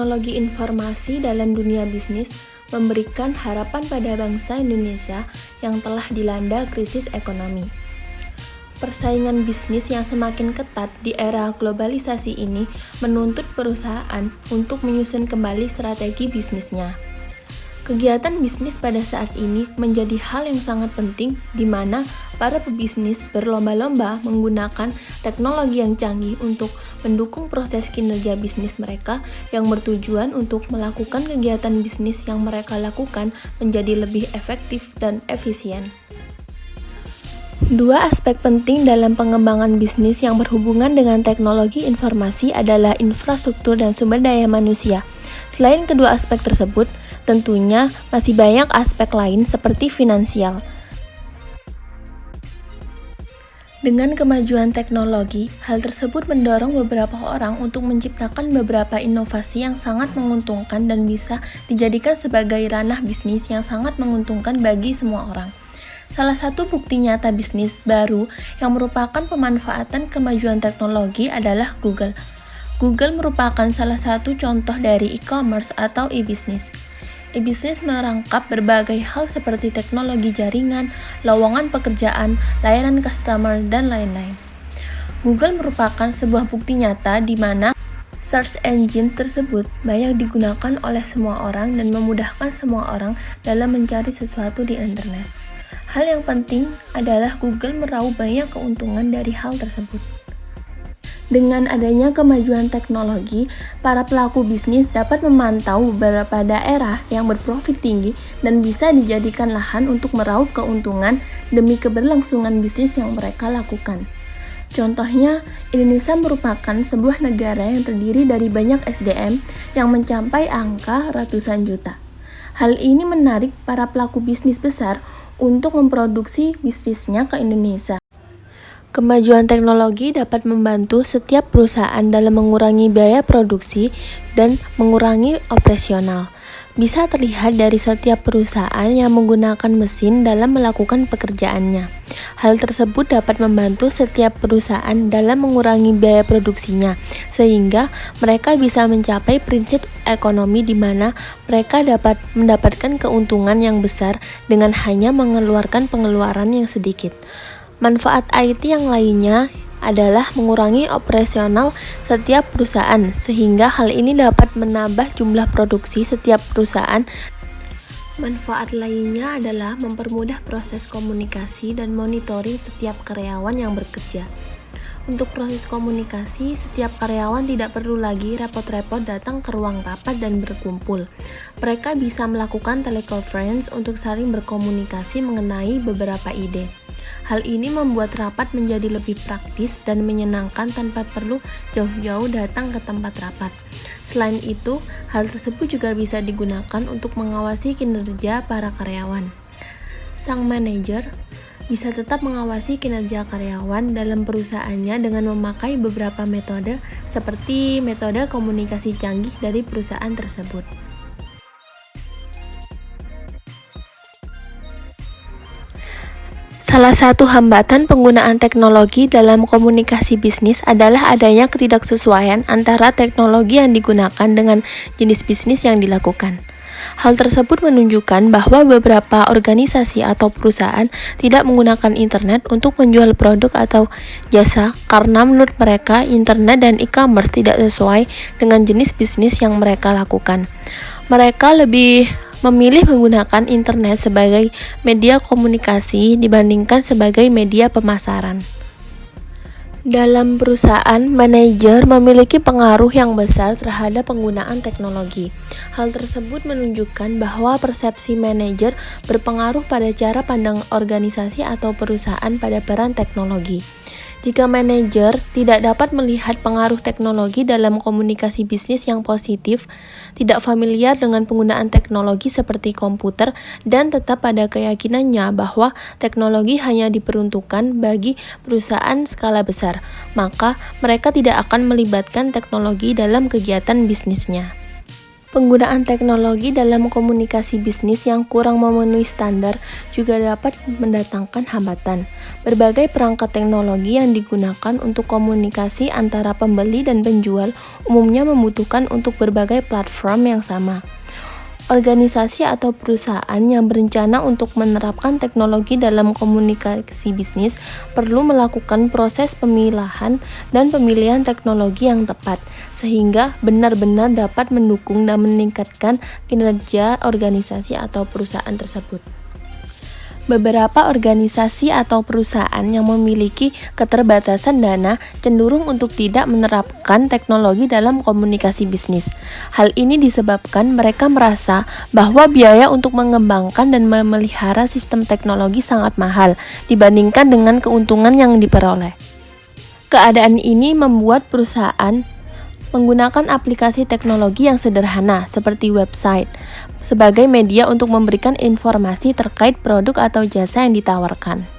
Teknologi informasi dalam dunia bisnis memberikan harapan pada bangsa Indonesia yang telah dilanda krisis ekonomi. Persaingan bisnis yang semakin ketat di era globalisasi ini menuntut perusahaan untuk menyusun kembali strategi bisnisnya. Kegiatan bisnis pada saat ini menjadi hal yang sangat penting di mana para pebisnis berlomba-lomba menggunakan teknologi yang canggih untuk mendukung proses kinerja bisnis mereka yang bertujuan untuk melakukan kegiatan bisnis yang mereka lakukan menjadi lebih efektif dan efisien. Dua aspek penting dalam pengembangan bisnis yang berhubungan dengan teknologi informasi adalah infrastruktur dan sumber daya manusia. Selain kedua aspek tersebut, tentunya masih banyak aspek lain seperti finansial. Dengan kemajuan teknologi, hal tersebut mendorong beberapa orang untuk menciptakan beberapa inovasi yang sangat menguntungkan dan bisa dijadikan sebagai ranah bisnis yang sangat menguntungkan bagi semua orang. Salah satu bukti nyata bisnis baru yang merupakan pemanfaatan kemajuan teknologi adalah Google. Google merupakan salah satu contoh dari e-commerce atau e-business. E-business merangkap berbagai hal seperti teknologi jaringan, lowongan pekerjaan, layanan customer, dan lain-lain. Google merupakan sebuah bukti nyata di mana search engine tersebut banyak digunakan oleh semua orang dan memudahkan semua orang dalam mencari sesuatu di internet. Hal yang penting adalah Google meraup banyak keuntungan dari hal tersebut. Dengan adanya kemajuan teknologi, para pelaku bisnis dapat memantau beberapa daerah yang berprofit tinggi dan bisa dijadikan lahan untuk meraup keuntungan demi keberlangsungan bisnis yang mereka lakukan. Contohnya, Indonesia merupakan sebuah negara yang terdiri dari banyak SDM yang mencapai angka ratusan juta. Hal ini menarik para pelaku bisnis besar untuk memproduksi bisnisnya ke Indonesia. Kemajuan teknologi dapat membantu setiap perusahaan dalam mengurangi biaya produksi dan mengurangi operasional. Bisa terlihat dari setiap perusahaan yang menggunakan mesin dalam melakukan pekerjaannya. Hal tersebut dapat membantu setiap perusahaan dalam mengurangi biaya produksinya, sehingga mereka bisa mencapai prinsip ekonomi di mana mereka dapat mendapatkan keuntungan yang besar dengan hanya mengeluarkan pengeluaran yang sedikit. Manfaat IT yang lainnya adalah mengurangi operasional setiap perusahaan, sehingga hal ini dapat menambah jumlah produksi setiap perusahaan. Manfaat lainnya adalah mempermudah proses komunikasi dan monitoring setiap karyawan yang bekerja. Untuk proses komunikasi, setiap karyawan tidak perlu lagi repot-repot datang ke ruang rapat dan berkumpul. Mereka bisa melakukan teleconference untuk saling berkomunikasi mengenai beberapa ide. Hal ini membuat rapat menjadi lebih praktis dan menyenangkan tanpa perlu jauh-jauh datang ke tempat rapat. Selain itu, hal tersebut juga bisa digunakan untuk mengawasi kinerja para karyawan. Sang manajer bisa tetap mengawasi kinerja karyawan dalam perusahaannya dengan memakai beberapa metode seperti metode komunikasi canggih dari perusahaan tersebut. Salah satu hambatan penggunaan teknologi dalam komunikasi bisnis adalah adanya ketidaksesuaian antara teknologi yang digunakan dengan jenis bisnis yang dilakukan. Hal tersebut menunjukkan bahwa beberapa organisasi atau perusahaan tidak menggunakan internet untuk menjual produk atau jasa karena menurut mereka internet dan e-commerce tidak sesuai dengan jenis bisnis yang mereka lakukan. Mereka lebih memilih menggunakan internet sebagai media komunikasi dibandingkan sebagai media pemasaran. Dalam perusahaan, manajer memiliki pengaruh yang besar terhadap penggunaan teknologi. Hal tersebut menunjukkan bahwa persepsi manajer berpengaruh pada cara pandang organisasi atau perusahaan pada peran teknologi. Jika manajer tidak dapat melihat pengaruh teknologi dalam komunikasi bisnis yang positif, tidak familiar dengan penggunaan teknologi seperti komputer, dan tetap pada keyakinannya bahwa teknologi hanya diperuntukkan bagi perusahaan skala besar, maka mereka tidak akan melibatkan teknologi dalam kegiatan bisnisnya. Penggunaan teknologi dalam komunikasi bisnis yang kurang memenuhi standar juga dapat mendatangkan hambatan. Berbagai perangkat teknologi yang digunakan untuk komunikasi antara pembeli dan penjual umumnya membutuhkan untuk berbagai platform yang sama. Organisasi atau perusahaan yang berencana untuk menerapkan teknologi dalam komunikasi bisnis perlu melakukan proses pemilahan dan pemilihan teknologi yang tepat, sehingga benar-benar dapat mendukung dan meningkatkan kinerja organisasi atau perusahaan tersebut. Beberapa organisasi atau perusahaan yang memiliki keterbatasan dana cenderung untuk tidak menerapkan teknologi dalam komunikasi bisnis. Hal ini disebabkan mereka merasa bahwa biaya untuk mengembangkan dan memelihara sistem teknologi sangat mahal dibandingkan dengan keuntungan yang diperoleh. Keadaan ini membuat perusahaan menggunakan aplikasi teknologi yang sederhana seperti website sebagai media untuk memberikan informasi terkait produk atau jasa yang ditawarkan.